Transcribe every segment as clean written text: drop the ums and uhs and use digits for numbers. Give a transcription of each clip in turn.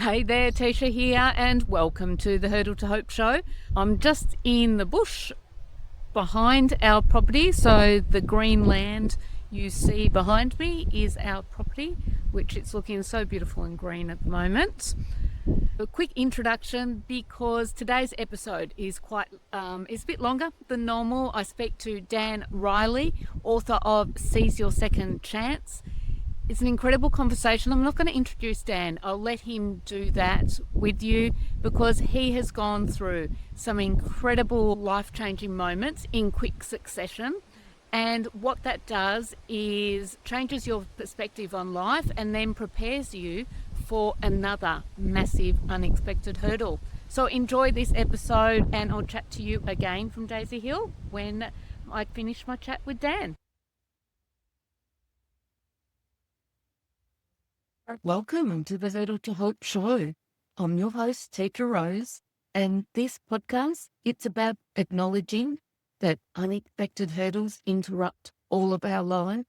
Hey there, Tisha here, and welcome to the Hurdle to Hope show. I'm just in the bush behind our property, so the green land you see behind me is our property, which it's looking so beautiful and green at the moment. A quick introduction because today's episode is a bit longer than normal. I speak to Dan Reilly, author of Seize Your Second Chance. It's an incredible conversation. I'm not going to introduce Dan. I'll let him do that with you because he has gone through some incredible life-changing moments in quick succession. And what that does is changes your perspective on life and then prepares you for another massive unexpected hurdle. So enjoy this episode, and I'll chat to you again from Daisy Hill when I finish my chat with Dan. Welcome to the Hurdle to Hope show. I'm your host, Teacher Rose, and this podcast, it's about acknowledging that unexpected hurdles interrupt all of our lives,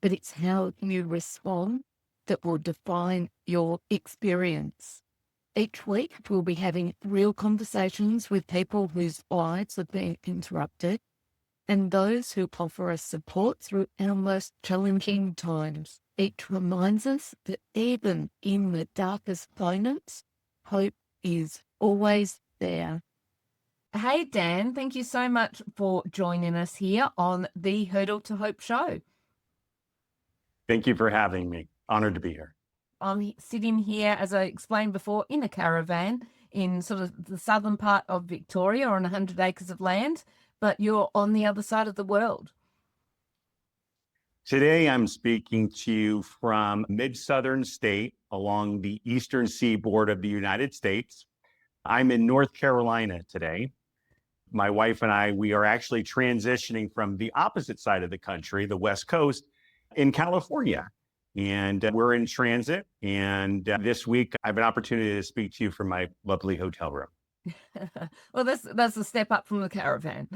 but it's how you respond that will define your experience. Each week, we'll be having real conversations with people whose lives have been interrupted and those who offer us support through our most challenging times. Each reminds us that even in the darkest moments, hope is always there. Hey, Dan, thank you so much for joining us here on the Hurdle to Hope show. Thank you for having me. Honored to be here. I'm sitting here, as I explained before, in a caravan in sort of the southern part of Victoria on 100 acres of land, but you're on the other side of the world. Today, I'm speaking to you from mid-southern state along the eastern seaboard of the United States. I'm in North Carolina today. My wife and I, we are actually transitioning from the opposite side of the country, the West Coast, in California. And we're in transit. And this week, I have an opportunity to speak to you from my lovely hotel room. Well, that's a step up from the caravan.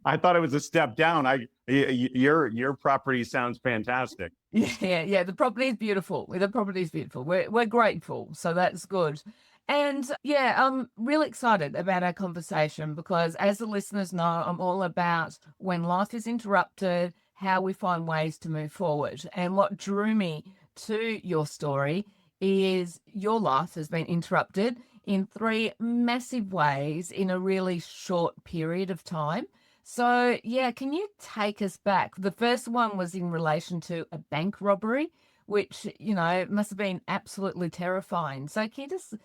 I thought it was a step down. Your property sounds fantastic. Yeah. The property is beautiful. We're grateful, so that's good. And yeah, I'm really excited about our conversation because, as the listeners know, I'm all about when life is interrupted, how we find ways to move forward. And what drew me to your story is your life has been interrupted in three massive ways in a really short period of time. So, yeah, can you take us back? The first one was in relation to a bank robbery, which, must have been absolutely terrifying. So can you just,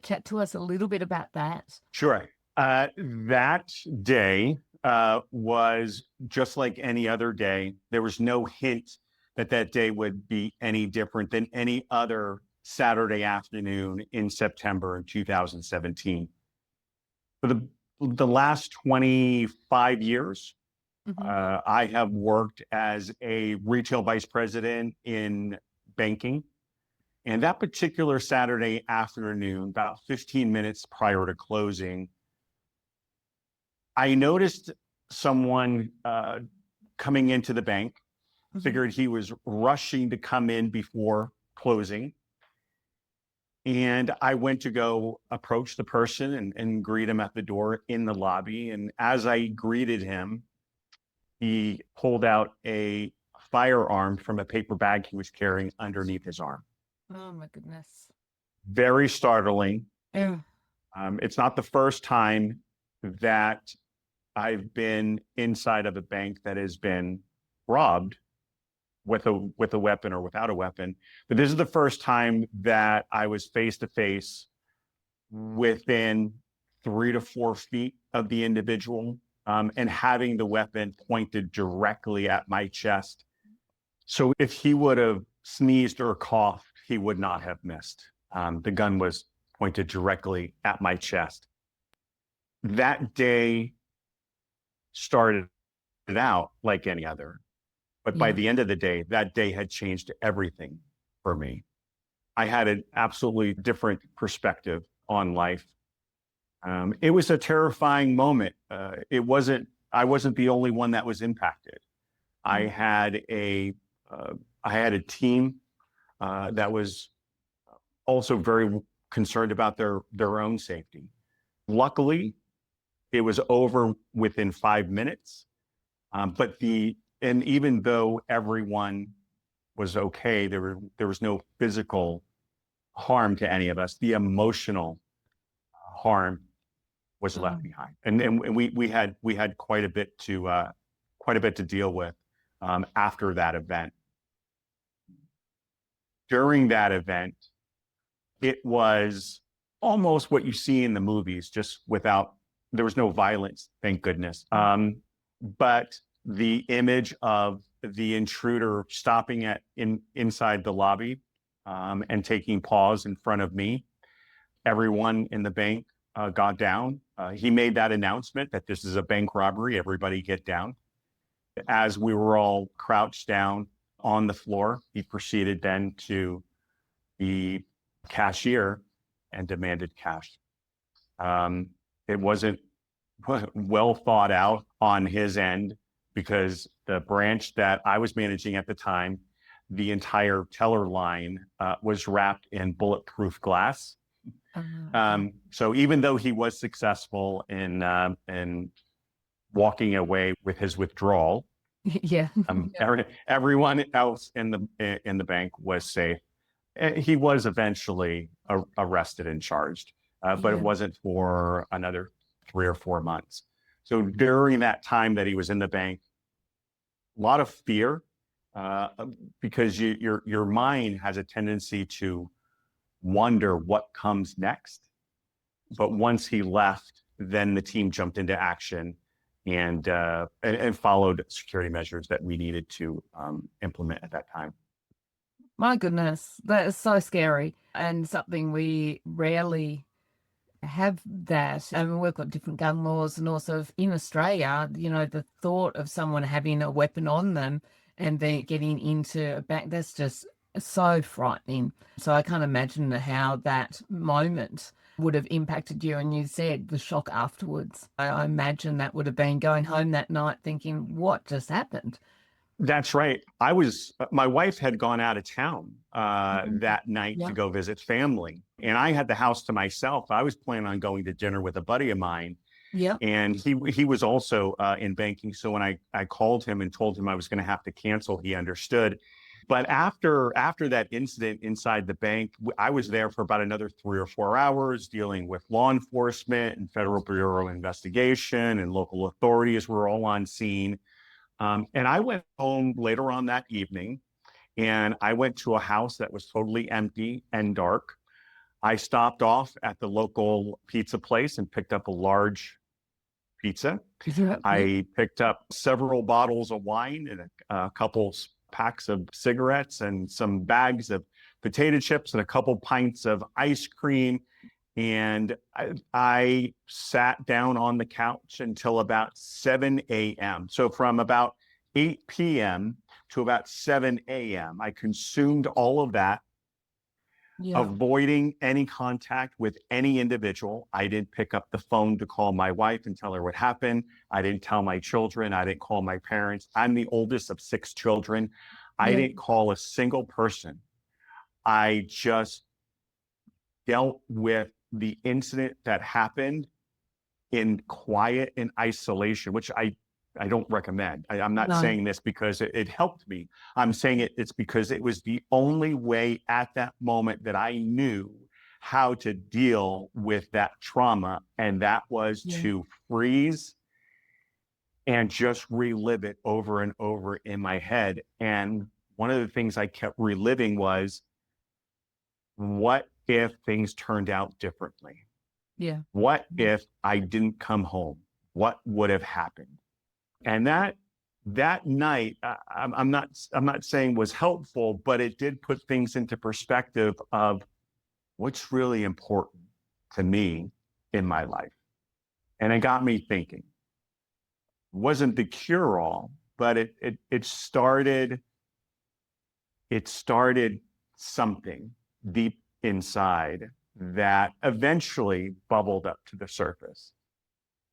chat to us a little bit about that? Sure. That day was just like any other day. There was no hint that day would be any different than any other Saturday afternoon in September in 2017. For the last 25 years, I have worked as a retail vice president in banking. And that particular Saturday afternoon, about 15 minutes prior to closing, I noticed someone coming into the bank, figured he was rushing to come in before closing. And I went to go approach the person and greet him at the door in the lobby. And as I greeted him, he pulled out a firearm from a paper bag he was carrying underneath his arm. Oh, my goodness. Very startling. Yeah. It's not the first time that I've been inside of a bank that has been robbed with a weapon or without a weapon. But this is the first time that I was face to face within 3 to 4 feet of the individual, and having the weapon pointed directly at my chest. So if he would have sneezed or coughed, he would not have missed. The gun was pointed directly at my chest. That day started out like any other. But by the end of the day, that day had changed everything for me. I had an absolutely different perspective on life. It was a terrifying moment. I wasn't the only one that was impacted. I had a team that was also very concerned about their own safety. Luckily, it was over within 5 minutes. And even though everyone was okay, there was no physical harm to any of us. The emotional harm was left behind, and we had quite a bit to deal with after that event. During that event, it was almost what you see in the movies, just without, there was no violence, thank goodness. But the image of the intruder stopping inside the lobby and taking pause in front of me, everyone in the bank got down. He made that announcement that this is a bank robbery, everybody get down. As we were all crouched down on the floor, he proceeded then to the cashier and demanded cash. It wasn't well thought out on his end, because the branch that I was managing at the time, the entire teller line was wrapped in bulletproof glass. So even though he was successful in walking away with his withdrawal, everyone else in the bank was safe. He was eventually arrested and charged, but it wasn't for another 3 or 4 months. So during that time that he was in the bank, a lot of fear, because your mind has a tendency to wonder what comes next. But once he left, then the team jumped into action and followed security measures that we needed to implement at that time. My goodness, that is so scary, and something we rarely have that. I mean, we've got different gun laws, and also in Australia, the thought of someone having a weapon on them and then getting into a bank, that's just so frightening. So I can't imagine how that moment would have impacted you. And you said the shock afterwards. I imagine that would have been going home that night thinking, what just happened? That's right. My wife had gone out of town that night to go visit family, and I had the house to myself. I was planning on going to dinner with a buddy of mine. And he was also in banking. So when I called him and told him I was going to have to cancel, he understood. But after that incident inside the bank, I was there for about another 3 or 4 hours dealing with law enforcement and Federal Bureau of Investigation, and local authorities were all on scene. And I went home later on that evening, and I went to a house that was totally empty and dark. I stopped off at the local pizza place and picked up a large pizza. I picked up several bottles of wine and a couple packs of cigarettes and some bags of potato chips and a couple pints of ice cream. And I sat down on the couch until about 7 a.m. So from about 8 p.m. to about 7 a.m., I consumed all of that, avoiding any contact with any individual. I didn't pick up the phone to call my wife and tell her what happened. I didn't tell my children. I didn't call my parents. I'm the oldest of 6 children. I didn't call a single person. I just dealt with the incident that happened in quiet and isolation, which I don't recommend. I'm not saying this because it helped me. I'm saying it's because it was the only way at that moment that I knew how to deal with that trauma. And that was to freeze and just relive it over and over in my head. And one of the things I kept reliving was, what if things turned out differently? What if I didn't come home? What would have happened? And that night, I'm not saying was helpful, but it did put things into perspective of what's really important to me in my life. And it got me thinking. It wasn't the cure-all, but it started something deep inside that eventually bubbled up to the surface.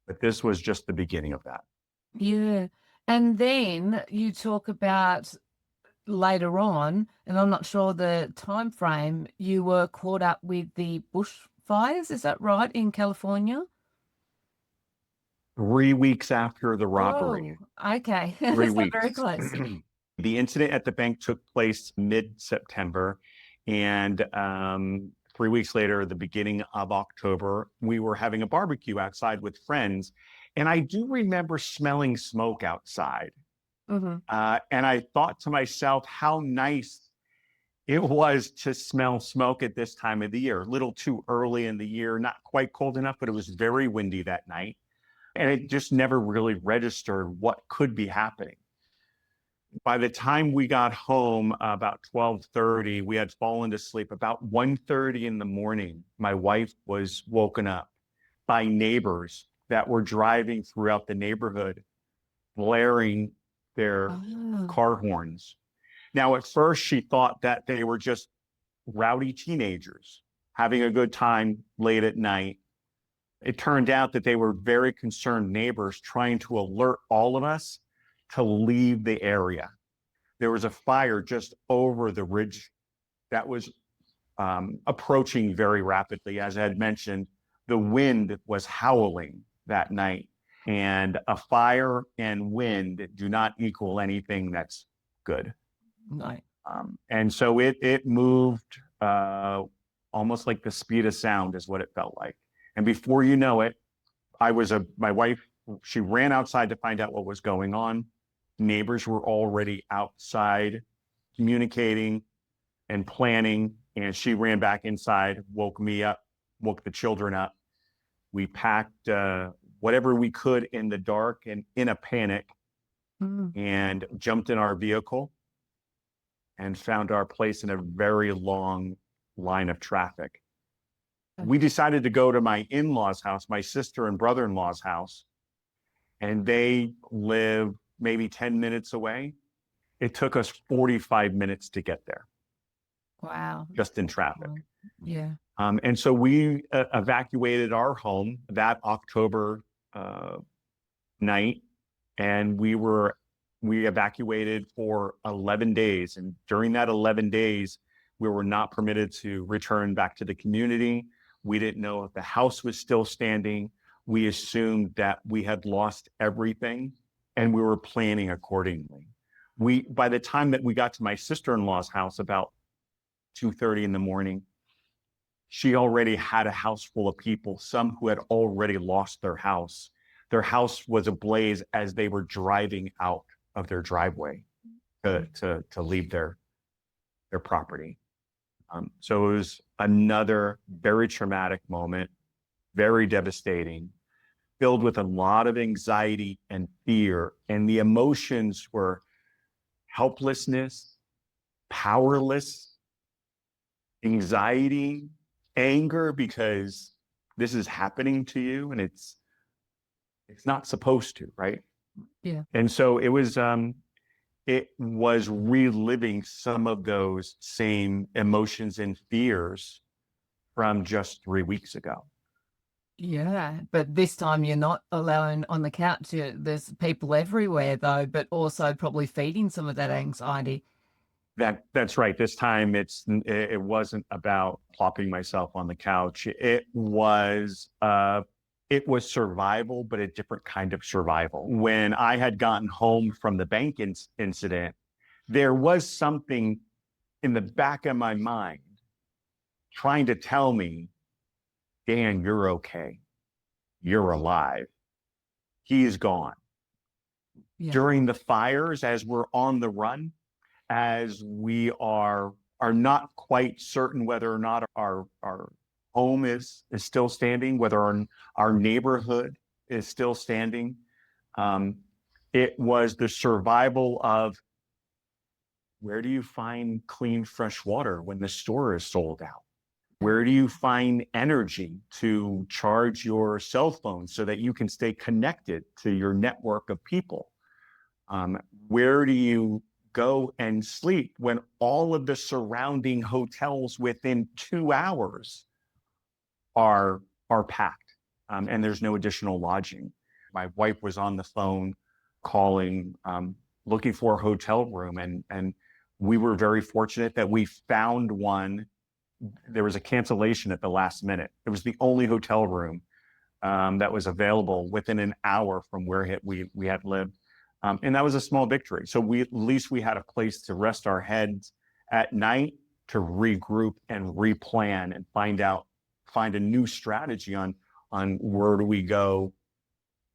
But this was just the beginning of that. And then you talk about later on, and I'm not sure the time frame, you were caught up with the bushfires. Is that right, in California? 3 weeks after the robbery. Oh, okay. 3 So very weeks. close. The incident at the bank took place mid-September, and 3 weeks later, the beginning of October, we were having a barbecue outside with friends, and I do remember smelling smoke outside. Hmm. And I thought to myself how nice it was to smell smoke at this time of the year. A little too early in the year, not quite cold enough, but it was very windy that night. And it just never really registered what could be happening. By the time we got home about 12:30, we had fallen to sleep. About 1:30 in the morning, my wife was woken up by neighbors that were driving throughout the neighborhood, blaring their Oh, car horns. Now, at first, she thought that they were just rowdy teenagers having a good time late at night. It turned out that they were very concerned neighbors trying to alert all of us to leave the area. There was a fire just over the ridge that was approaching very rapidly. As I had mentioned, the wind was howling that night, and a fire and wind do not equal anything that's good. no. And so it moved almost like the speed of sound is what it felt like. And before you know it, my wife, she ran outside to find out what was going on. Neighbors were already outside communicating and planning, and she ran back inside, woke me up, woke the children up. We packed whatever we could in the dark and in a panic, Mm. and jumped in our vehicle and found our place in a very long line of traffic. We decided to go to my in-laws' house, my sister and brother-in-law's house, and they live maybe 10 minutes away. It took us 45 minutes to get there, Wow. just in traffic. Yeah. And so we evacuated our home that October night, and we evacuated for 11 days. And during that 11 days, we were not permitted to return back to the community. We didn't know if the house was still standing. We assumed that we had lost everything, and we were planning accordingly. By the time that we got to my sister-in-law's house about 2:30 in the morning, she already had a house full of people, some who had already lost their house. Their house was ablaze as they were driving out of their driveway to leave their property. So it was another very traumatic moment, very devastating, filled with a lot of anxiety and fear. And the emotions were helplessness, powerless, anxiety, anger, because this is happening to you and it's not supposed to, right? Yeah. And so it was reliving some of those same emotions and fears from just 3 weeks ago. Yeah, but this time you're not alone on the couch. There's people everywhere, though, but also probably feeding some of that anxiety. That's right. This time it wasn't about plopping myself on the couch. It was survival, but a different kind of survival. When I had gotten home from the bank incident, there was something in the back of my mind trying to tell me, Dan, you're okay. You're alive. He's gone. Yeah. During the fires, as we're on the run, as we are not quite certain whether or not our home is still standing, whether our neighborhood is still standing. It was the survival of, where do you find clean, fresh water when the store is sold out? Where do you find energy to charge your cell phone so that you can stay connected to your network of people? Where do you go and sleep when all of the surrounding hotels within 2 hours are packed, and there's no additional lodging? My wife was on the phone calling, looking for a hotel room, and We were very fortunate that we found one. There was a cancellation at the last minute. It was the only hotel room that was available within an hour from where we had lived. And that was a small victory. So at least we had a place to rest our heads at night, to regroup and replan and find a new strategy on where do we go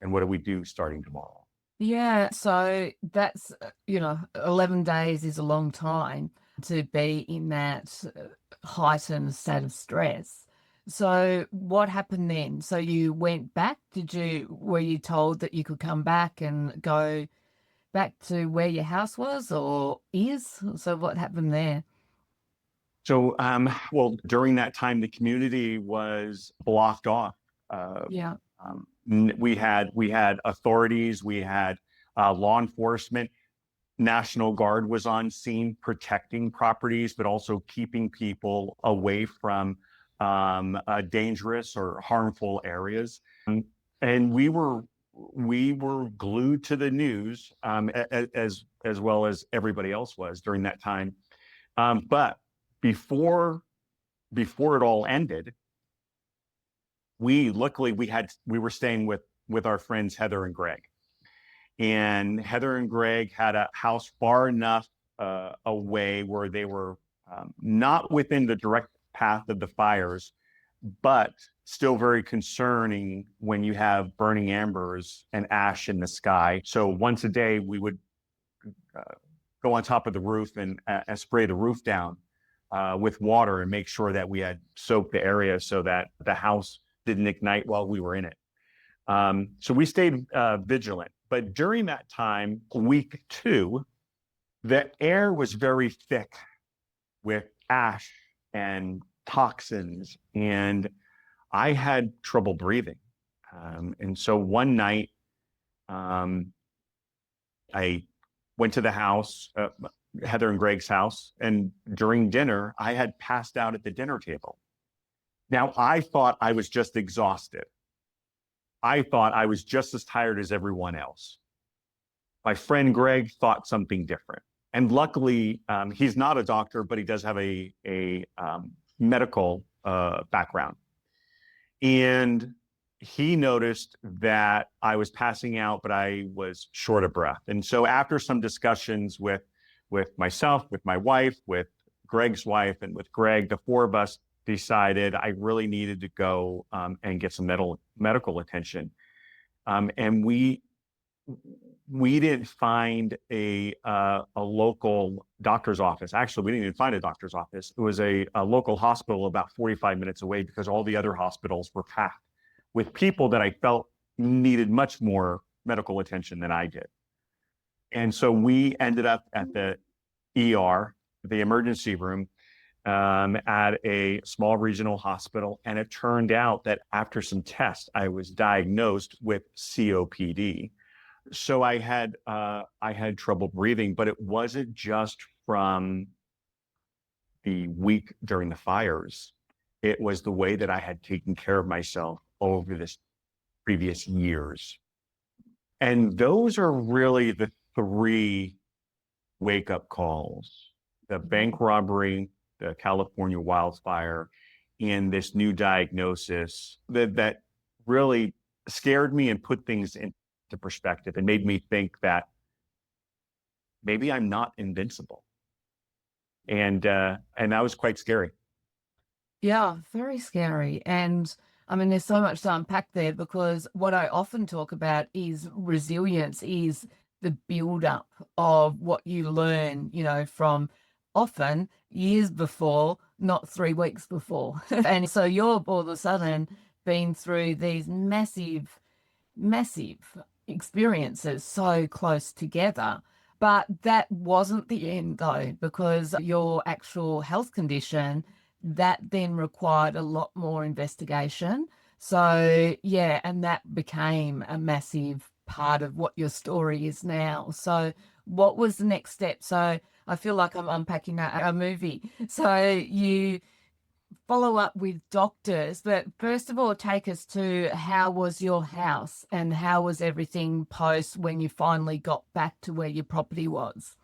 and what do we do starting tomorrow. Yeah, so that's, 11 days is a long time to be in that heightened state of stress. So what happened then? So you went back? Were you told that you could come back and go back to where your house was or is? So what happened there? So, well, during that time, the community was blocked off. Yeah. We had authorities, we had law enforcement. National Guard was on scene protecting properties, but also keeping people away from dangerous or harmful areas. And we were glued to the news, as well as everybody else was during that time. But before it all ended, luckily we were staying with our friends Heather and Greg, and Heather and Greg had a house far enough away where they were not within the direct path of the fires, but still very concerning when you have burning embers and ash in the sky. So once a day we would go on top of the roof and spray the roof down with water and make sure that we had soaked the area so that the house didn't ignite while we were in it. So we stayed vigilant. But during that time, week 2, the air was very thick with ash and toxins, and I had trouble breathing. And so one night, I went to the house, Heather and Greg's house, and during dinner, I had passed out at the dinner table. Now, I thought I was just exhausted. I thought I was just as tired as everyone else. My friend Greg thought something different. And luckily, he's not a doctor, but he does have a medical background. And he noticed that I was passing out, but I was short of breath. And so after some discussions with myself, with my wife, with Greg's wife, and with Greg, the 4 of us decided I really needed to go and get some medical attention. And we didn't find a local doctor's office. Actually, we didn't even find a doctor's office. It was a local hospital about 45 minutes away, because all the other hospitals were packed with people that I felt needed much more medical attention than I did. And so we ended up at the ER, the emergency room, at a small regional hospital. And it turned out that after some tests, I was diagnosed with COPD. So I had trouble breathing, but it wasn't just from the week during the fires. It was the way that I had taken care of myself over this previous years. And those are really the 3 wake-up calls: the bank robbery, the California wildfire, and this new diagnosis that really scared me and put things into perspective and made me think that maybe I'm not invincible. And that was quite scary. Yeah, very scary. And I mean, there's so much to unpack there, because what I often talk about is resilience, is the build-up of what you learn, from often years before, not 3 weeks before. And so you're all of a sudden been through these massive, massive experiences so close together. But that wasn't the end, though, because your actual health condition, that then required a lot more investigation. So, yeah, and that became a massive part of what your story is now. So what was the next step? So I feel like I'm unpacking a movie. So you follow up with doctors, but first of all, take us to, how was your house and how was everything post when you finally got back to where your property was?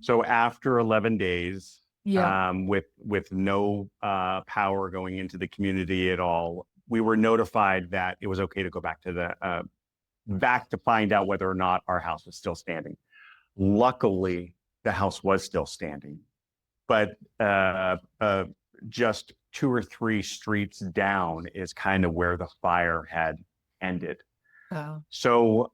So after 11 days, Yeah. with no power going into the community at all, we were notified that it was okay to go back to the back to find out whether or not our house was still standing. Luckily, the house was still standing, but just 2 or 3 streets down is kind of where the fire had ended. Wow. So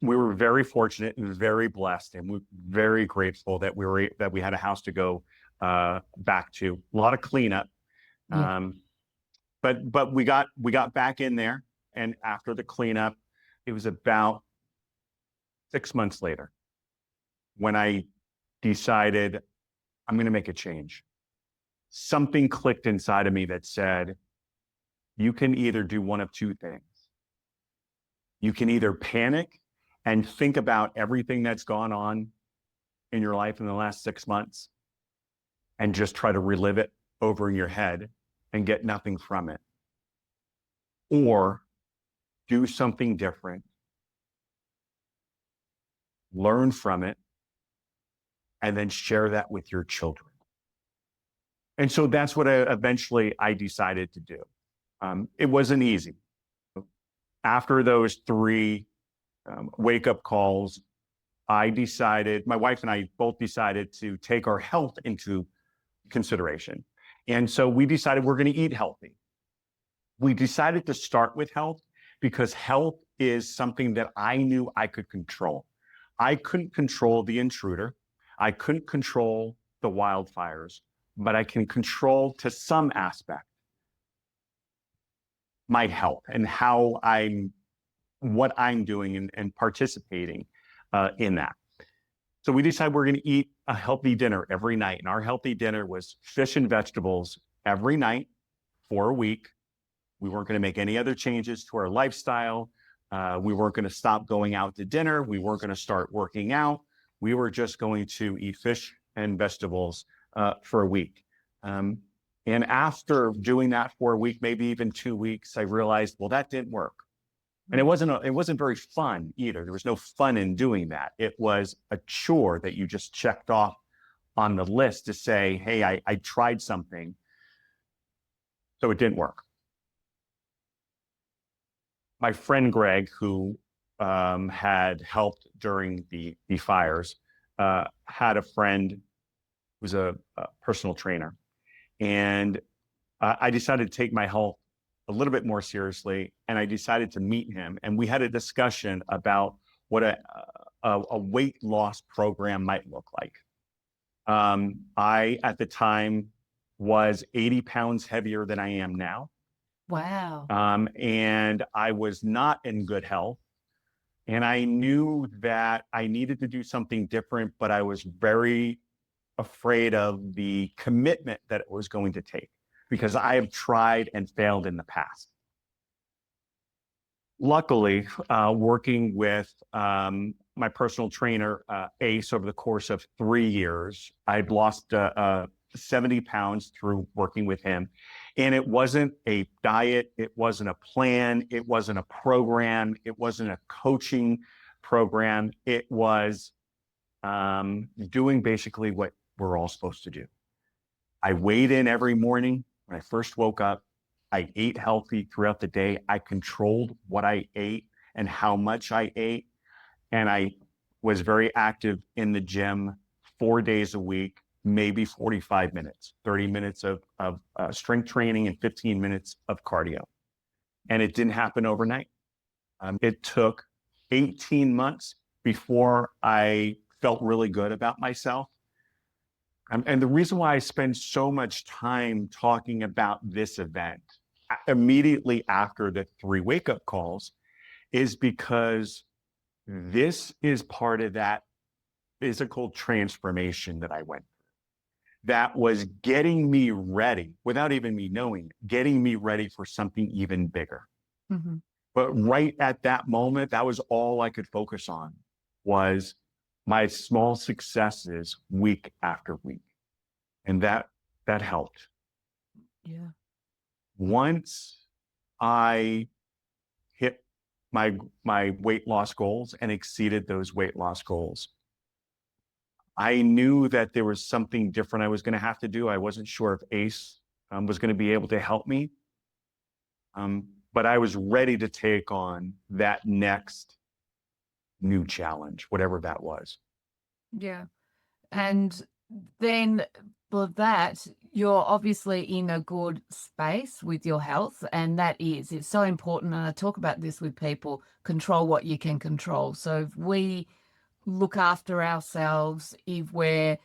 we were very fortunate and very blessed, and we're very grateful that we had a house to go back to. A lot of cleanup, Yeah. but we got back in there, and after the cleanup, it was about 6 months later when I decided I'm going to make a change. Something clicked inside of me that said, you can either do one of two things. You can either panic and think about everything that's gone on in your life in the last 6 months and just try to relive it over in your head and get nothing from it. Or do something different, learn from it, and then share that with your children. And so that's what I decided to do. It wasn't easy. After those 3 wake-up calls, my wife and I both decided to take our health into consideration. And so we decided we're going to eat healthy. We decided to start with health because health is something that I knew I could control. I couldn't control the intruder. I couldn't control the wildfires, but I can control to some aspect my health and what I'm doing and participating in that. So we decided we're going to eat a healthy dinner every night. And our healthy dinner was fish and vegetables every night for a week. We weren't going to make any other changes to our lifestyle. We weren't going to stop going out to dinner. We weren't going to start working out. We were just going to eat fish and vegetables for a week. And after doing that for a week, maybe even 2 weeks, I realized, well, that didn't work. And it wasn't very fun either. There was no fun in doing that. It was a chore that you just checked off on the list to say, hey, I tried something. So it didn't work. My friend Greg, who had helped during the fires, had a friend who's a personal trainer. And I decided to take my health a little bit more seriously, and I decided to meet him. And we had a discussion about what a weight loss program might look like. I, at the time, was 80 pounds heavier than I am now. Wow. And I was not in good health. And I knew that I needed to do something different, but I was very afraid of the commitment that it was going to take because I have tried and failed in the past. Luckily, working with my personal trainer, Ace, over the course of 3 years, I'd lost 70 pounds through working with him. And it wasn't a diet, it wasn't a plan, it wasn't a program, it wasn't a coaching program. It was doing basically what we're all supposed to do. I weighed in every morning when I first woke up. I ate healthy throughout the day. I controlled what I ate and how much I ate. And I was very active in the gym 4 days a week, maybe 45 minutes, 30 minutes of strength training and 15 minutes of cardio. And it didn't happen overnight. It took 18 months before I felt really good about myself. And the reason why I spend so much time talking about this event immediately after the 3 wake-up calls is because this is part of that physical transformation that I went through. That was getting me ready, without even me knowing, getting me ready for something even bigger. Mm-hmm. But right at that moment, that was all I could focus on, was my small successes week after week. And that helped. Yeah. Once I hit my weight loss goals and exceeded those weight loss goals, I knew that there was something different I was going to have to do. I wasn't sure if ACE was going to be able to help me. But I was ready to take on that next new challenge, whatever that was. Yeah. And then for that, you're obviously in a good space with your health, and it's so important. And I talk about this with people: control what you can control. So if we look after ourselves, if we're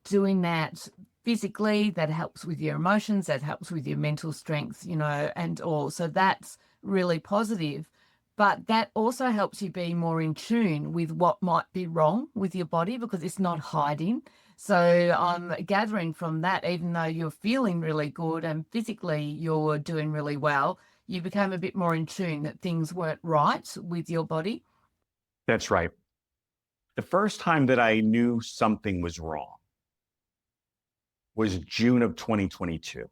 doing that physically, that helps with your emotions, that helps with your mental strength, and all. So that's really positive. But that also helps you be more in tune with what might be wrong with your body because it's not hiding. So I'm gathering from that, even though you're feeling really good and physically you're doing really well, you became a bit more in tune that things weren't right with your body. That's right. The first time that I knew something was wrong was June of 2022.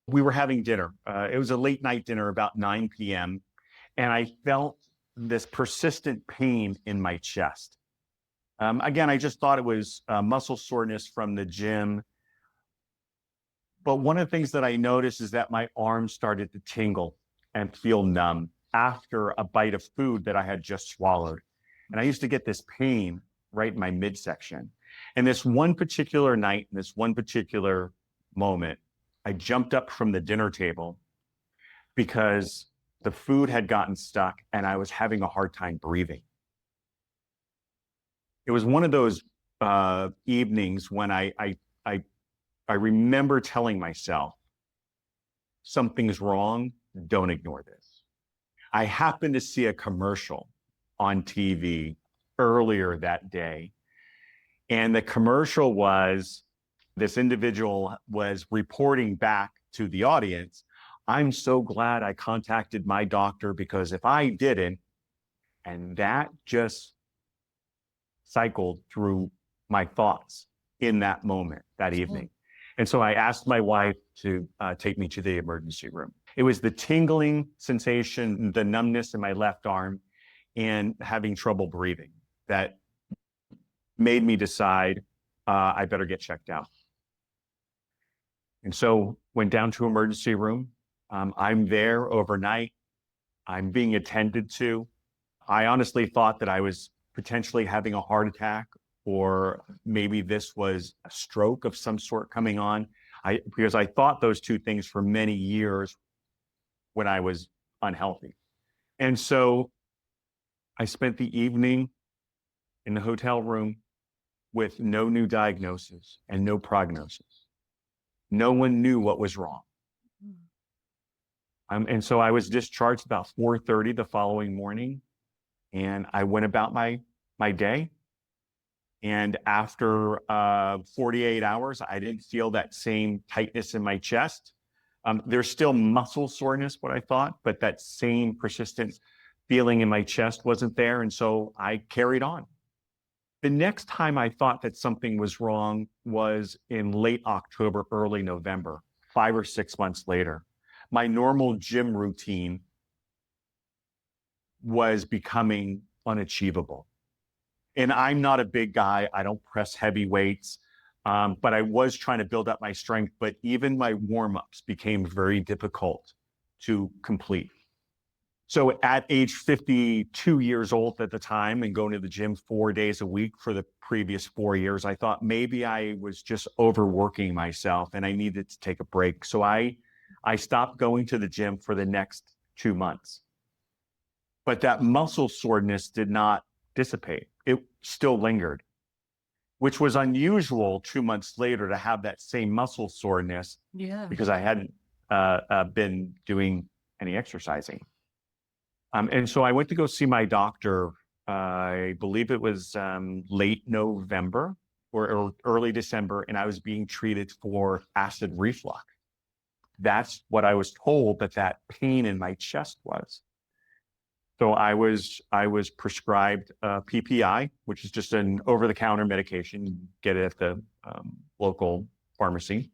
We were having dinner. It was a late night dinner, about 9 p.m. And I felt this persistent pain in my chest. Again, I just thought it was muscle soreness from the gym. But one of the things that I noticed is that my arms started to tingle and feel numb after a bite of food that I had just swallowed. And I used to get this pain right in my midsection. And this one particular night, in this one particular moment, I jumped up from the dinner table because the food had gotten stuck and I was having a hard time breathing. It was one of those evenings when I remember telling myself, something's wrong, don't ignore this. I happened to see a commercial on TV earlier that day, and the commercial was, this individual was reporting back to the audience, I'm so glad I contacted my doctor because if I didn't, and that just cycled through my thoughts in that moment, that evening. And so I asked my wife to take me to the emergency room. It was the tingling sensation, the numbness in my left arm, and having trouble breathing that made me decide I better get checked out. And so went down to emergency room. I'm there overnight. I'm being attended to. I honestly thought that I was potentially having a heart attack, or maybe this was a stroke of some sort coming on. Because I thought those two things for many years when I was unhealthy. And so I spent the evening in the hotel room with no new diagnosis and no prognosis. No one knew what was wrong. And so I was discharged about 4:30 the following morning, and I went about my day. And after 48 hours, I didn't feel that same tightness in my chest. There's still muscle soreness, what I thought, but that same persistent feeling in my chest wasn't there. And so I carried on. The next time I thought that something was wrong was in late October, early November, 5 or 6 months later. My normal gym routine was becoming unachievable. And I'm not a big guy. I don't press heavy weights, but I was trying to build up my strength. But even my warm-ups became very difficult to complete. So at age 52 years old at the time and going to the gym 4 days a week for the previous 4 years, I thought maybe I was just overworking myself and I needed to take a break. So I stopped going to the gym for the next 2 months. But that muscle soreness did not dissipate. It still lingered, which was unusual 2 months later to have that same muscle soreness because I hadn't been doing any exercising. And so I went to go see my doctor, I believe it was late November or early December, and I was being treated for acid reflux. That's what I was told that pain in my chest was. So I was prescribed PPI, which is just an over-the-counter medication. You get it at the local pharmacy.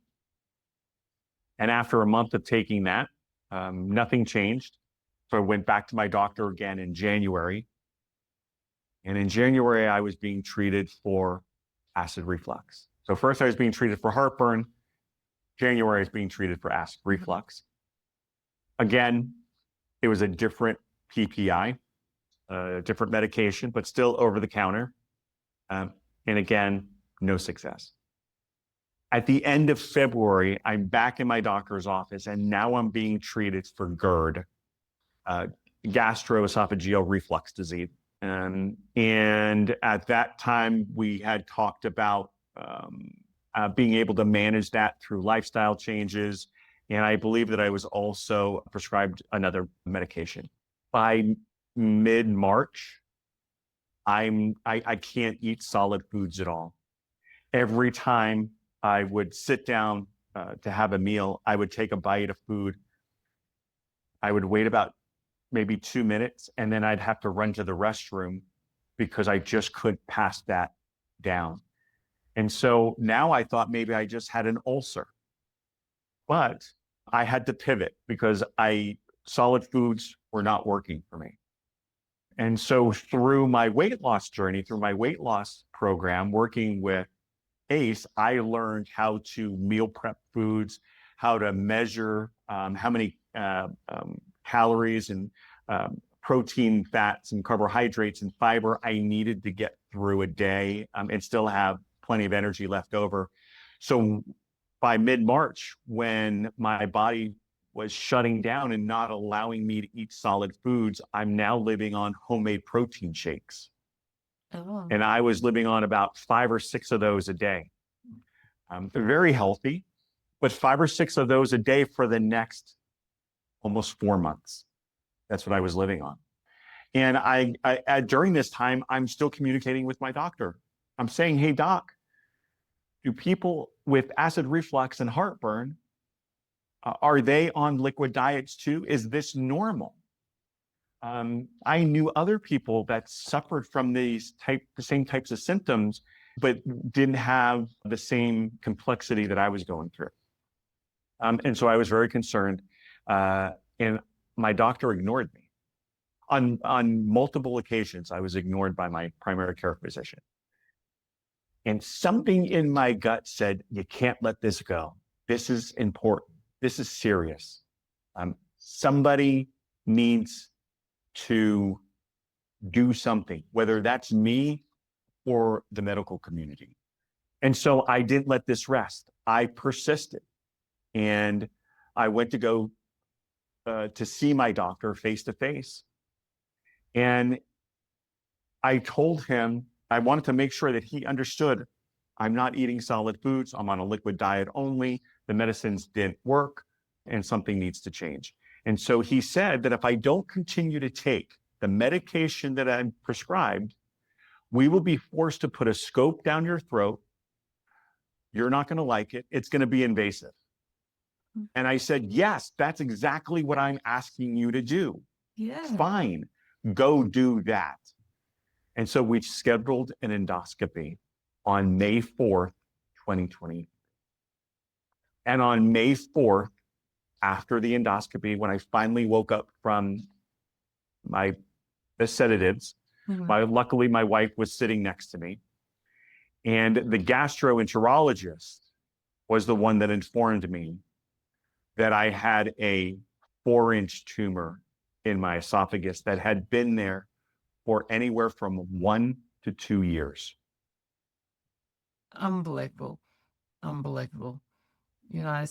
And after a month of taking that, nothing changed. So I went back to my doctor again in January. And in January, I was being treated for acid reflux. So first I was being treated for heartburn. January I was being treated for acid reflux. Again, it was a different PPI, a different medication, but still over the counter. And again, no success. At the end of February, I'm back in my doctor's office, and now I'm being treated for GERD, gastroesophageal reflux disease. And at that time, we had talked about being able to manage that through lifestyle changes. And I believe that I was also prescribed another medication. By mid-March, I can't eat solid foods at all. Every time I would sit down to have a meal, I would take a bite of food. I would wait about maybe 2 minutes, and then I'd have to run to the restroom because I just couldn't pass that down. And so now I thought maybe I just had an ulcer. But I had to pivot because solid foods were not working for me. And so through my weight loss journey, through my weight loss program, working with ACE, I learned how to meal prep foods, how to measure how many calories and protein, fats, and carbohydrates and fiber I needed to get through a day and still have plenty of energy left over. So by mid-March, when my body was shutting down and not allowing me to eat solid foods, I'm now living on homemade protein shakes. Oh. And I was living on about 5 or 6 of those a day. They're very healthy, but 5 or 6 of those a day for the next almost 4 months. That's what I was living on. And I during this time, I'm still communicating with my doctor. I'm saying, hey, doc, do people with acid reflux and heartburn, are they on liquid diets too? Is this normal? I knew other people that suffered from the same types of symptoms, but didn't have the same complexity that I was going through. And so I was very concerned. And my doctor ignored me. On multiple occasions, I was ignored by my primary care physician. And something in my gut said, you can't let this go. This is important. This is serious. Somebody needs to do something, whether that's me or the medical community. And so I didn't let this rest. I persisted. And I went to go to see my doctor face to face. And I told him, I wanted to make sure that he understood I'm not eating solid foods. I'm on a liquid diet only. The medicines didn't work and something needs to change. And so he said that if I don't continue to take the medication that I'm prescribed, we will be forced to put a scope down your throat. You're not going to like it. It's going to be invasive. And I said, yes, that's exactly what I'm asking you to do. Yeah. Fine, go do that. And so we scheduled an endoscopy on May 4th, 2020. And on May 4th, after the endoscopy, when I finally woke up from the sedatives, luckily my wife was sitting next to me. And the gastroenterologist was the one that informed me that I had a 4-inch tumor in my esophagus that had been there for anywhere from 1 to 2 years. Unbelievable. Unbelievable. You know,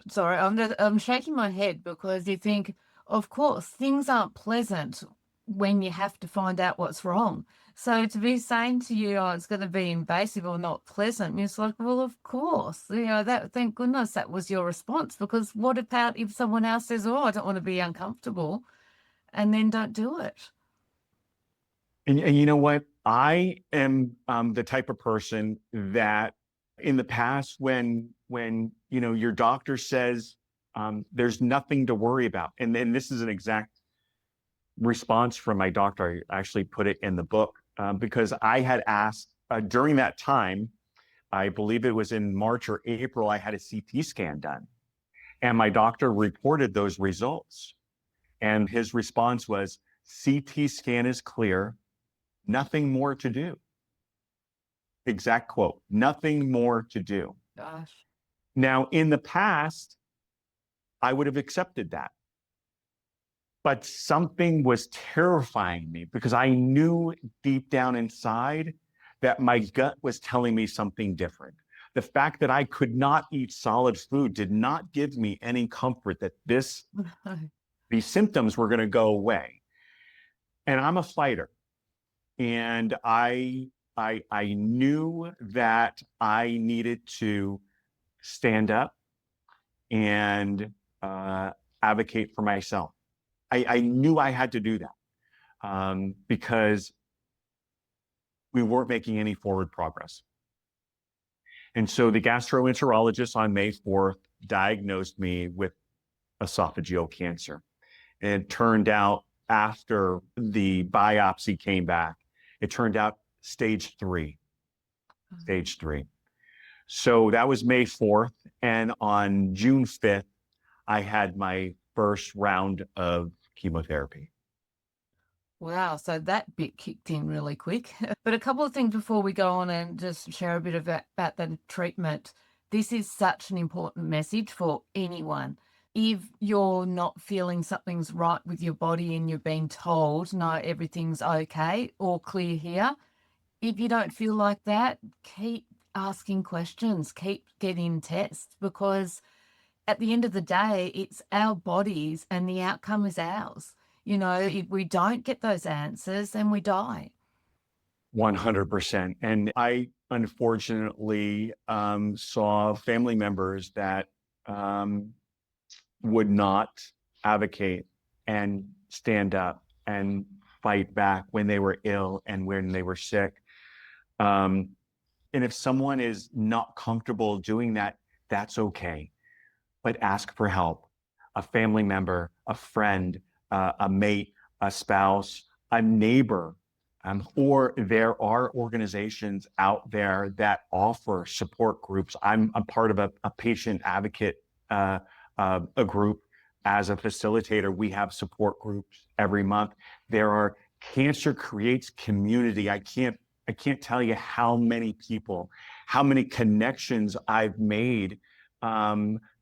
sorry, I'm shaking my head because you think, of course, things aren't pleasant when you have to find out what's wrong. So to be saying to you, oh, it's going to be invasive or not pleasant, it's like, well, of course, you know, that, thank goodness that was your response, because what about if someone else says, oh, I don't want to be uncomfortable, and then don't do it? And you know what? I am the type of person that in the past, when you know your doctor says there's nothing to worry about, and then this is an exact response from my doctor. I actually put it in the book because I had asked during that time, I believe it was in March or April, I had a CT scan done, and my doctor reported those results, and his response was, CT scan is clear. Nothing more to do. Exact quote. Nothing more to do. Gosh. Now, in the past, I would have accepted that. But something was terrifying me because I knew deep down inside that my gut was telling me something different. The fact that I could not eat solid food did not give me any comfort that these symptoms were going to go away. And I'm a fighter. And I knew that I needed to stand up and advocate for myself. I knew I had to do that because we weren't making any forward progress. And so the gastroenterologist on May 4th diagnosed me with esophageal cancer. And it turned out after the biopsy came back, it turned out stage 3. Stage 3. So that was May 4th. And on June 5th, I had my first round of chemotherapy. Wow, so that bit kicked in really quick. But a couple of things before we go on and just share a bit about the treatment. This is such an important message for anyone. If you're not feeling something's right with your body and you're being told, no, everything's okay or clear here, if you don't feel like that, keep asking questions, keep getting tests, because at the end of the day, it's our bodies and the outcome is ours. You know, if we don't get those answers, then we die. 100%. And I unfortunately saw family members that would not advocate and stand up and fight back when they were ill and when they were sick. And if someone is not comfortable doing that, that's okay. But ask for help. A family member, a friend, a mate, a spouse, a neighbor, or there are organizations out there that offer support groups. I'm a part of a patient advocate a group. As a facilitator, we have support groups every month. Cancer creates community. I can't tell you how many people, how many connections I've made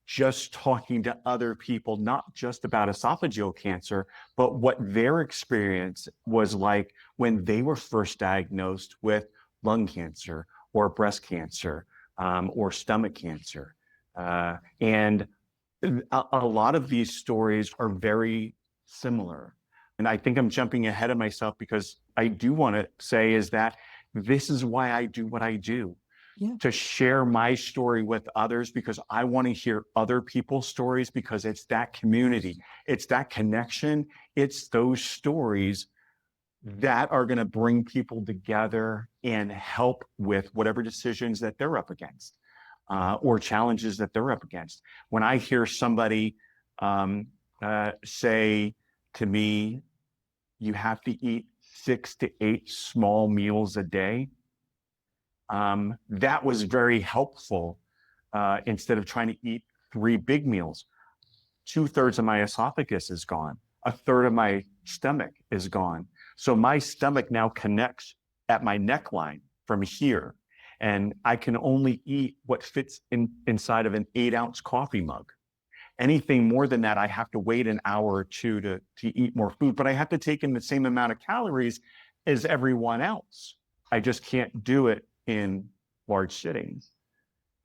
just talking to other people, not just about esophageal cancer, but what their experience was like when they were first diagnosed with lung cancer or breast cancer or stomach cancer. And a lot of these stories are very similar. And I think I'm jumping ahead of myself because I do want to say is that this is why I do what I do. Yeah. To share my story with others, because I want to hear other people's stories, because it's that community, it's that connection, it's those stories that are going to bring people together and help with whatever decisions that they're up against or challenges that they're up against. When I hear somebody say to me, you have to eat 6 to 8 small meals a day, that was very helpful instead of trying to eat 3 big meals. 2/3 of my esophagus is gone. 1/3 of my stomach is gone. So my stomach now connects at my neckline from here. And I can only eat what fits inside of an 8-ounce coffee mug. Anything more than that, I have to wait an hour or two to eat more food, but I have to take in the same amount of calories as everyone else. I just can't do it in large sittings.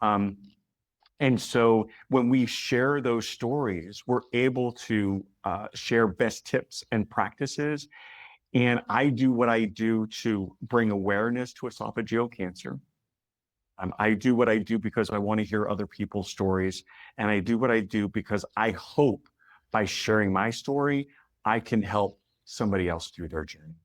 And so when we share those stories, we're able to share best tips and practices. And I do what I do to bring awareness to esophageal cancer. I do what I do because I want to hear other people's stories. And I do what I do because I hope by sharing my story, I can help somebody else through their journey.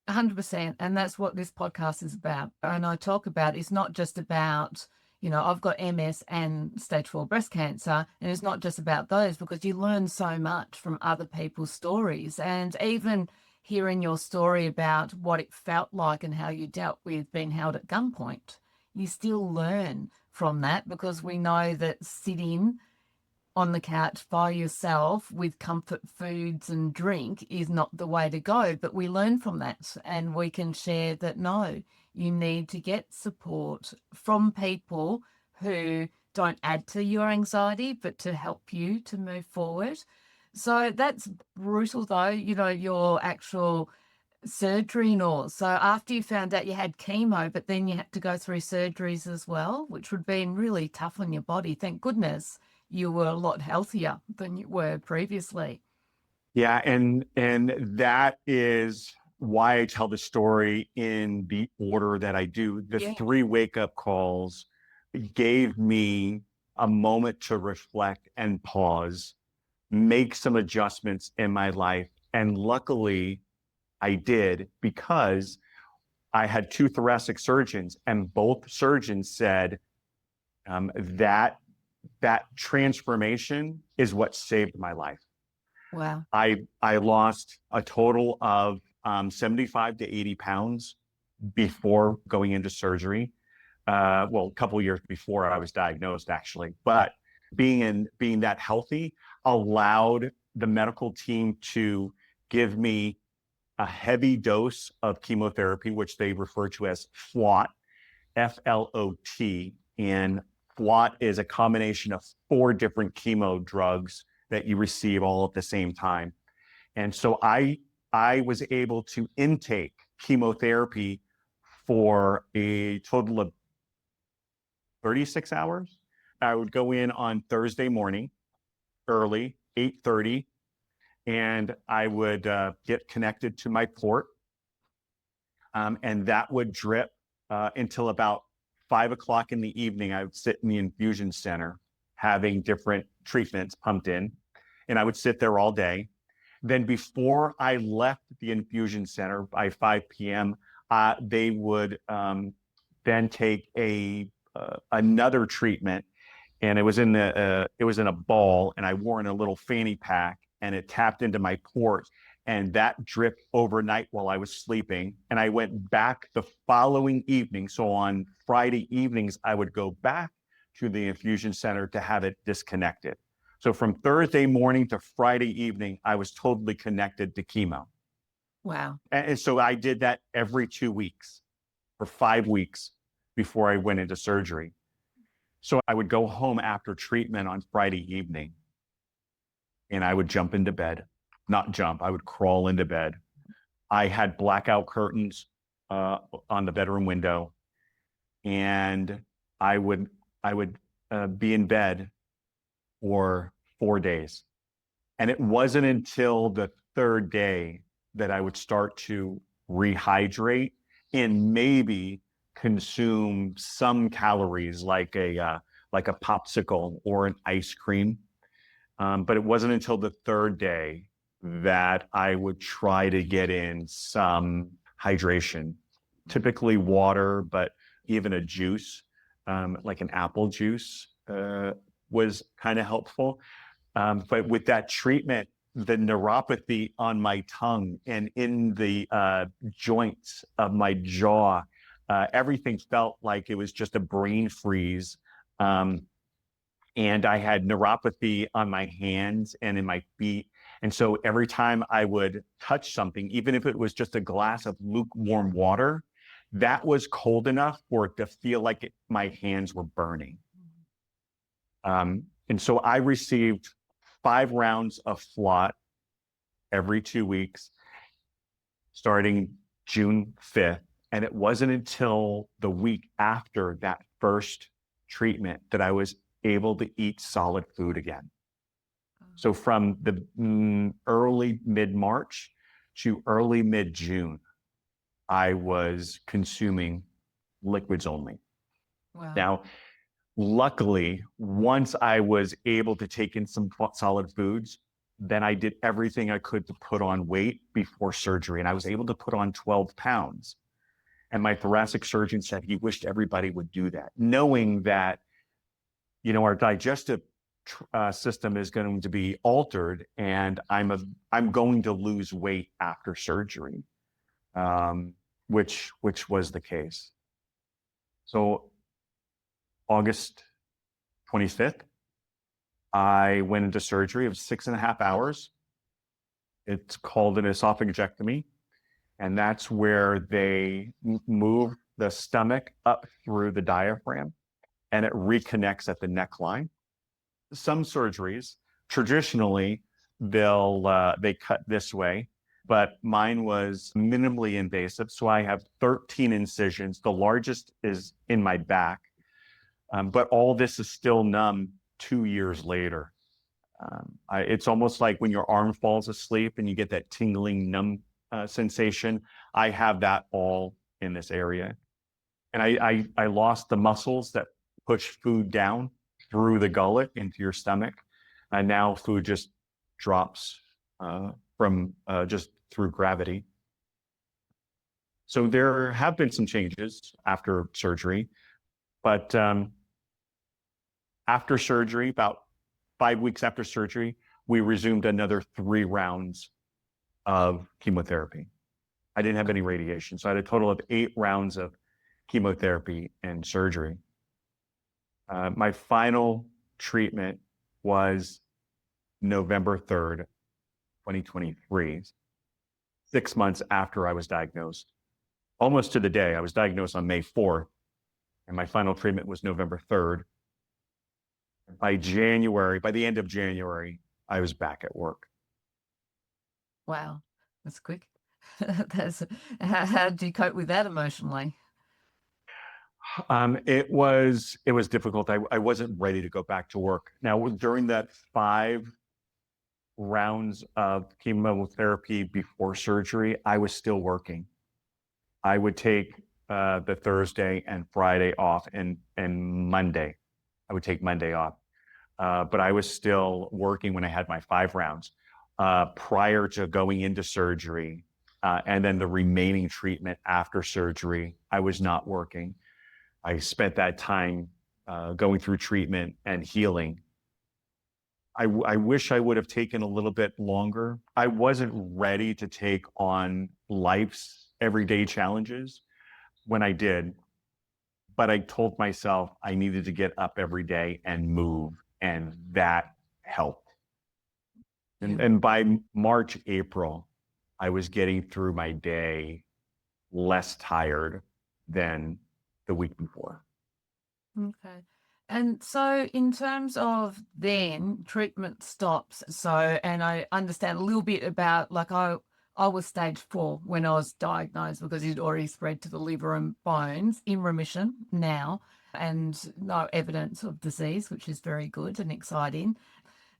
100%. And that's what this podcast is about. And I talk about, it's not just about, you know, I've got MS and stage 4 breast cancer. And it's not just about those, because you learn so much from other people's stories. And even hearing your story about what it felt like and how you dealt with being held at gunpoint, you still learn from that, because we know that sitting on the couch by yourself with comfort foods and drink is not the way to go. But we learn from that, and we can share that no, you need to get support from people who don't add to your anxiety, but to help you to move forward. So that's brutal though, your actual surgery and all. So after you found out you had chemo, but then you had to go through surgeries as well, which would have been really tough on your body. Thank goodness you were a lot healthier than you were previously. Yeah, and that is why I tell the story in the order that I do. The Yeah. 3 wake-up calls gave me a moment to reflect and pause, make some adjustments in my life. And luckily, I did, because I had 2 thoracic surgeons, and both surgeons said that transformation is what saved my life. Wow. I lost a total of 75 to 80 pounds before going into surgery. Well, a couple of years before I was diagnosed, actually. But being that healthy allowed the medical team to give me a heavy dose of chemotherapy, which they refer to as FLOT, FLOT. And FLOT is a combination of 4 different chemo drugs that you receive all at the same time. And so I was able to intake chemotherapy for a total of 36 hours. I would go in on Thursday morning, early, 8:30, and I would get connected to my port, and that would drip until about 5 o'clock in the evening. I would sit in the infusion center having different treatments pumped in, and I would sit there all day. Then before I left the infusion center by 5 p.m., they would then take another treatment, and it was in a ball, and I wore in a little fanny pack, and it tapped into my port, and that dripped overnight while I was sleeping. And I went back the following evening. So on Friday evenings, I would go back to the infusion center to have it disconnected. So from Thursday morning to Friday evening, I was totally connected to chemo. Wow. And so I did that every 2 weeks for 5 weeks before I went into surgery. So I would go home after treatment on Friday evening, and I would jump into bed. Not jump, I would crawl into bed. I had blackout curtains on the bedroom window, and I would be in bed for 4 days. And it wasn't until the 3rd day that I would start to rehydrate and maybe consume some calories, like a popsicle or an ice cream. But it wasn't until the 3rd day that I would try to get in some hydration, typically water, but even a juice, like an apple juice, was kind of helpful. But with that treatment, the neuropathy on my tongue and in the joints of my jaw, everything felt like it was just a brain freeze. And I had neuropathy on my hands and in my feet. And so every time I would touch something, even if it was just a glass of lukewarm water, that was cold enough for it to feel like my hands were burning. And so I received 5 rounds of FLOT every 2 weeks, starting June 5th. And it wasn't until the week after that first treatment that I was able to eat solid food again. So from the early mid-March to early mid-June, I was consuming liquids only. Wow. Now, luckily, once I was able to take in some solid foods, then I did everything I could to put on weight before surgery. And I was able to put on 12 pounds. And my thoracic surgeon said he wished everybody would do that, knowing that, our digestive system is going to be altered, and I'm going to lose weight after surgery, which was the case. So August 25th, I went into surgery of 6.5 hours. It's called an esophagectomy. And that's where they move the stomach up through the diaphragm and it reconnects at the neckline. Some surgeries, traditionally, they cut this way, but mine was minimally invasive. So I have 13 incisions. The largest is in my back, but all this is still numb 2 years later. It's almost like when your arm falls asleep and you get that tingling, numb sensation. I have that all in this area. And I lost the muscles that push food down through the gullet into your stomach. And now food just drops from just through gravity. So there have been some changes after surgery, but after surgery, about 5 weeks after surgery, we resumed another 3 rounds of chemotherapy. I didn't have any radiation. So I had a total of 8 rounds of chemotherapy and surgery. My final treatment was November 3rd, 2023, 6 months after I was diagnosed. Almost to the day. I was diagnosed on May 4th, and my final treatment was November 3rd. By the end of January, I was back at work. Wow, that's quick. How did you cope with that emotionally? It was difficult. I wasn't ready to go back to work. Now, during that 5 rounds of chemotherapy before surgery, I was still working. I would take the Thursday and Friday off, and Monday. I would take Monday off. But I was still working when I had my 5 rounds. Prior to going into surgery, and then the remaining treatment after surgery, I was not working. I spent that time going through treatment and healing. I wish I would have taken a little bit longer. I wasn't ready to take on life's everyday challenges when I did, but I told myself I needed to get up every day and move, and that helped. And by March, April, I was getting through my day less tired than the week before. Okay. And so in terms of then treatment stops, so, and I understand a little bit about, like, I was stage 4 when I was diagnosed because it already spread to the liver and bones, in remission now, and no evidence of disease, which is very good and exciting.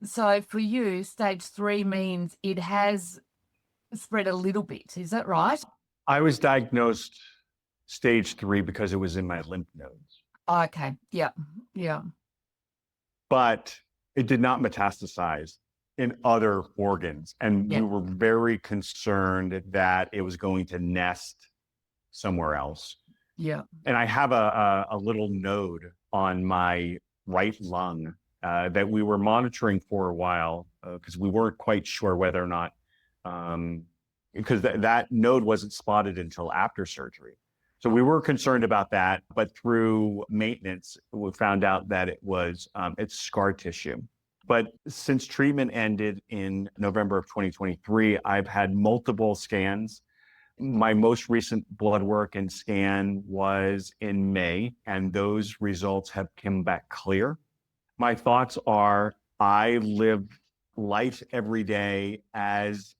So for you, stage 3 means it has spread a little bit. Is that right? I was diagnosed stage 3 because it was in my lymph nodes. Okay. Yeah. Yeah. But it did not metastasize in other organs. And Yeah. we were very concerned that it was going to nest somewhere else. Yeah. And I have a little node on my right lung that we were monitoring for a while because we weren't quite sure whether or not, because that node wasn't spotted until after surgery. So we were concerned about that, but through maintenance, we found out that it's scar tissue. But since treatment ended in November of 2023, I've had multiple scans. My most recent blood work and scan was in May, and those results have come back clear. My thoughts are I live life every day as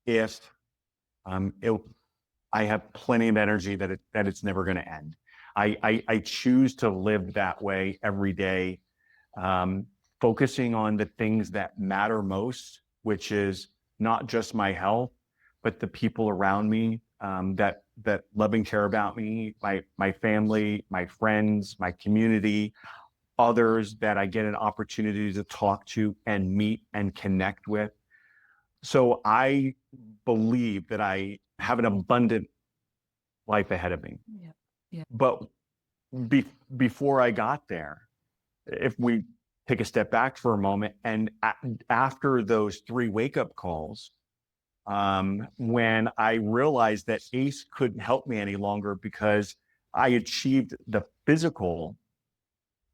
if I have plenty of energy that it's never going to end. I choose to live that way every day, focusing on the things that matter most, which is not just my health, but the people around me that love and care about me, my family, my friends, my community, others that I get an opportunity to talk to and meet and connect with. So I believe that I have an abundant life ahead of me. Yeah. Yeah. But before I got there, if we take a step back for a moment, and after those 3 wake-up calls, when I realized that ACE couldn't help me any longer because I achieved the physical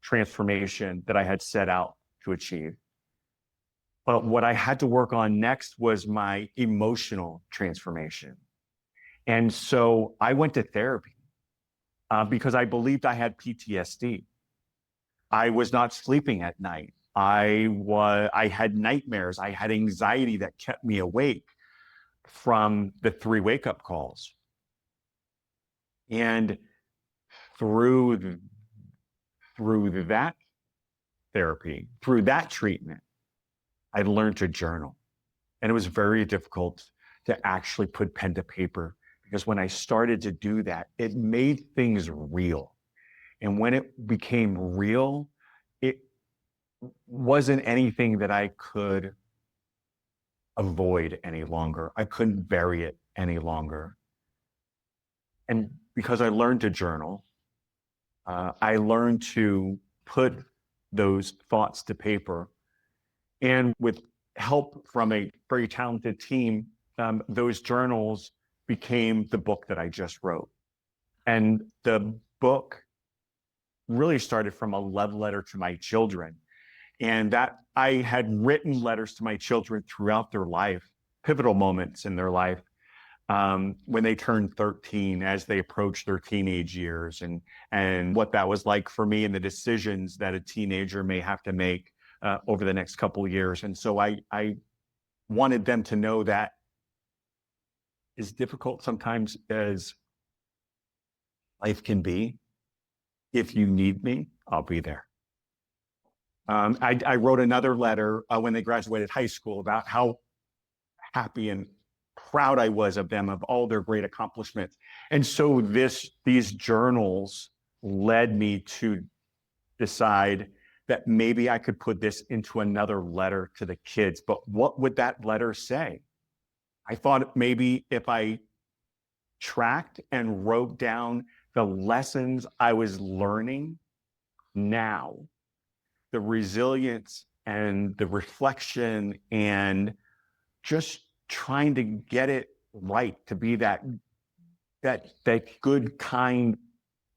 transformation that I had set out to achieve. But what I had to work on next was my emotional transformation. And so I went to therapy because I believed I had PTSD. I was not sleeping at night. I had nightmares. I had anxiety that kept me awake from the 3 wake-up calls. And through that therapy, through that treatment, I learned to journal. And it was very difficult to actually put pen to paper, because when I started to do that, it made things real. And when it became real, it wasn't anything that I could avoid any longer. I couldn't bury it any longer. And because I learned to journal, I learned to put those thoughts to paper. And with help from a very talented team, those journals became the book that I just wrote. And the book really started from a love letter to my children. And that I had written letters to my children throughout their life, pivotal moments in their life, when they turned 13, as they approached their teenage years, and what that was like for me, and the decisions that a teenager may have to make over the next couple of years. And so I wanted them to know that, as difficult sometimes as life can be, if you need me, I'll be there. I wrote another letter when they graduated high school about how happy and proud I was of them, of all their great accomplishments. And so these journals led me to decide that maybe I could put this into another letter to the kids. But what would that letter say? I thought maybe if I tracked and wrote down the lessons I was learning now, the resilience and the reflection and just trying to get it right, to be that good, kind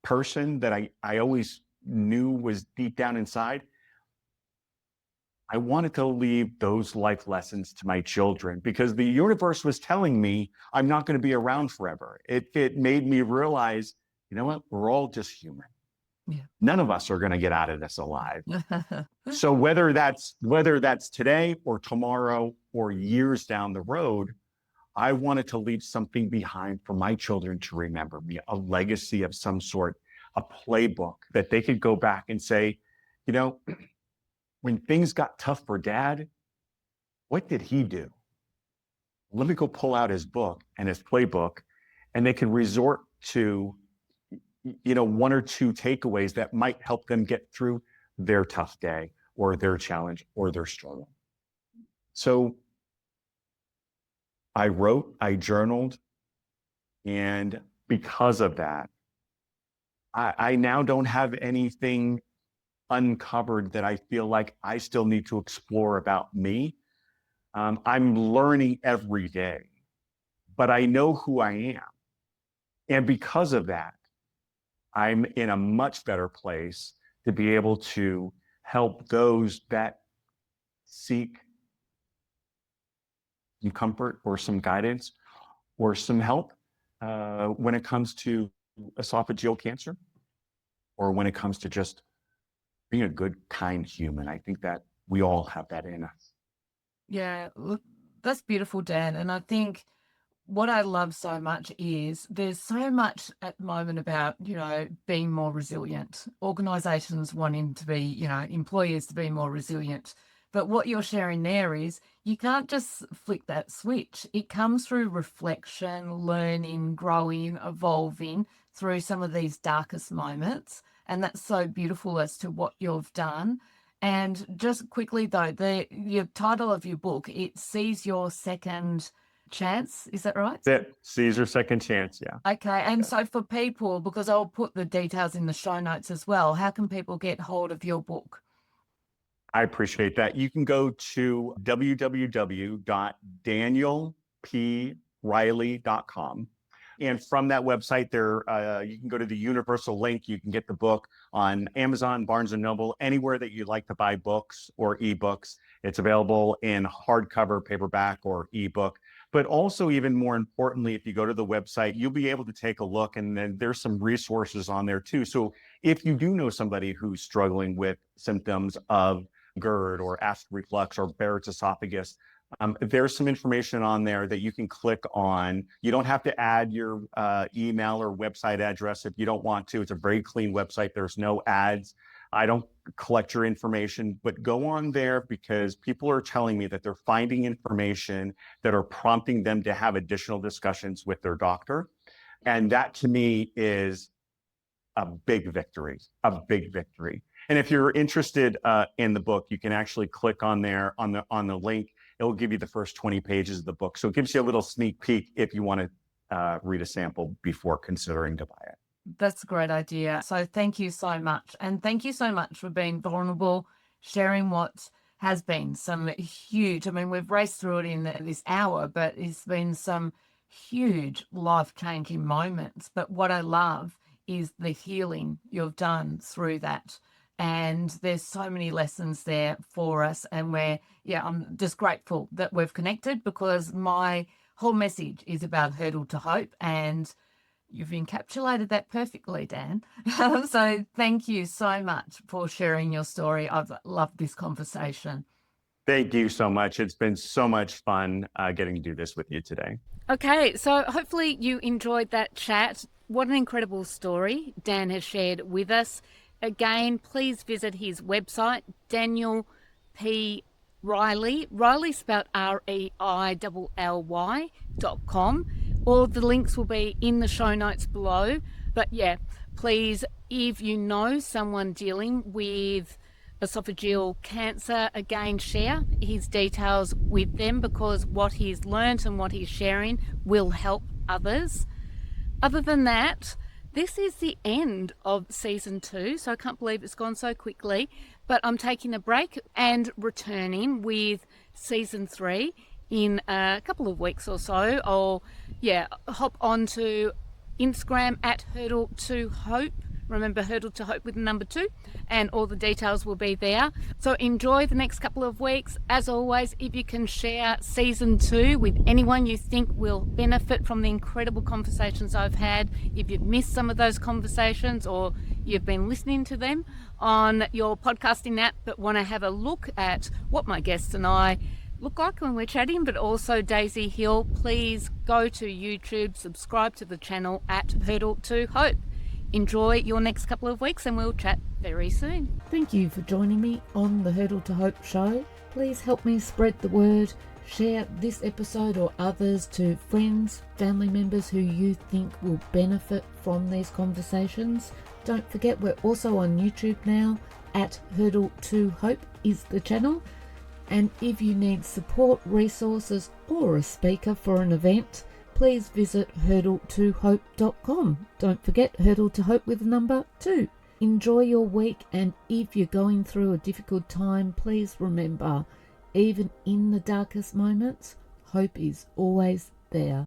person that I always knew was deep down inside. I wanted to leave those life lessons to my children, because the universe was telling me I'm not going to be around forever. It made me realize, you know what, we're all just human. Yeah. None of us are going to get out of this alive. So whether that's today or tomorrow or years down the road, I wanted to leave something behind for my children to remember me, a legacy of some sort, a playbook that they could go back and say, you know, when things got tough for Dad, what did he do? Let me go pull out his book and his playbook, and they can resort to, you know, 1 or 2 takeaways that might help them get through their tough day or their challenge or their struggle. So I wrote, I journaled, and because of that, I now don't have anything uncovered that I feel like I still need to explore about me. I'm learning every day, but I know who I am. And because of that, I'm in a much better place to be able to help those that seek some comfort or some guidance or some help when it comes to esophageal cancer, or when it comes to just being a good, kind human. I think that we all have that in us. Yeah, look, that's beautiful, Dan. And I think what I love so much is there's so much at the moment about, you know, being more resilient, organizations wanting to be, you know, employers to be more resilient. But what you're sharing there is you can't just flick that switch. It comes through reflection, learning, growing, evolving through some of these darkest moments. And that's so beautiful as to what you've done. And just quickly though, your title of your book, it sees your second chance. Is that right? That's it. Caesar second chance. Yeah. Okay. And so for people, because I'll put the details in the show notes as well, how can people get hold of your book? I appreciate that. You can go to www.danielpreilly.com. And from that website, you can go to the universal link. You can get the book on Amazon, Barnes & Noble, anywhere that you like to buy books or ebooks. It's available in hardcover, paperback, or ebook. But also, even more importantly, if you go to the website, you'll be able to take a look, and then there's some resources on there too. So if you do know somebody who's struggling with symptoms of GERD or acid reflux or Barrett's esophagus, there's some information on there that you can click on. You don't have to add your email or website address if you don't want to. It's a very clean website. There's no ads. I don't collect your information, but go on there, because people are telling me that they're finding information that are prompting them to have additional discussions with their doctor. And that to me is a big victory, a big victory. And if you're interested in the book, you can actually click on there on the link. It will give you the first 20 pages of the book. So it gives you a little sneak peek if you want to read a sample before considering to buy it. That's a great idea. So thank you so much. And thank you so much for being vulnerable, sharing what has been some huge, I mean, we've raced through it in this hour, but it's been some huge life-changing moments. But what I love is the healing you've done through that. And there's so many lessons there for us. And I'm just grateful that we've connected, because my whole message is about Hurdle to Hope. And you've encapsulated that perfectly, Dan. So thank you so much for sharing your story. I've loved this conversation. Thank you so much. It's been so much fun getting to do this with you today. Okay, so hopefully you enjoyed that chat. What an incredible story Dan has shared with us. Again, please visit his website, Daniel P. Reilly. Reilly spelled REILLY.com. All of the links will be in the show notes below. But yeah, please, if you know someone dealing with esophageal cancer, again, share his details with them, because what he's learned and what he's sharing will help others. Other than that, this is the end of season 2, so I can't believe it's gone so quickly, but I'm taking a break and returning with season 3 in a couple of weeks or so. I'll hop onto Instagram at Hurdle to Hope. Remember, Hurdle to Hope with the number 2, and all the details will be there. So enjoy the next couple of weeks. As always, if you can share season 2 with anyone you think will benefit from the incredible conversations I've had, if you've missed some of those conversations or you've been listening to them on your podcasting app but want to have a look at what my guests and I look like when we're chatting, but also Daisy Hill, please go to YouTube, subscribe to the channel at Hurdle to Hope. Enjoy your next couple of weeks, and we'll chat very soon. Thank you for joining me on the Hurdle to Hope show. Please help me spread the word. Share this episode or others to friends, family members who you think will benefit from these conversations. Don't forget, we're also on YouTube now at Hurdle to Hope is the channel. And if you need support, resources, or a speaker for an event, please visit hurdle2hope.com. Don't forget, Hurdle to Hope with the number 2. Enjoy your week, and if you're going through a difficult time, please remember, even in the darkest moments, hope is always there.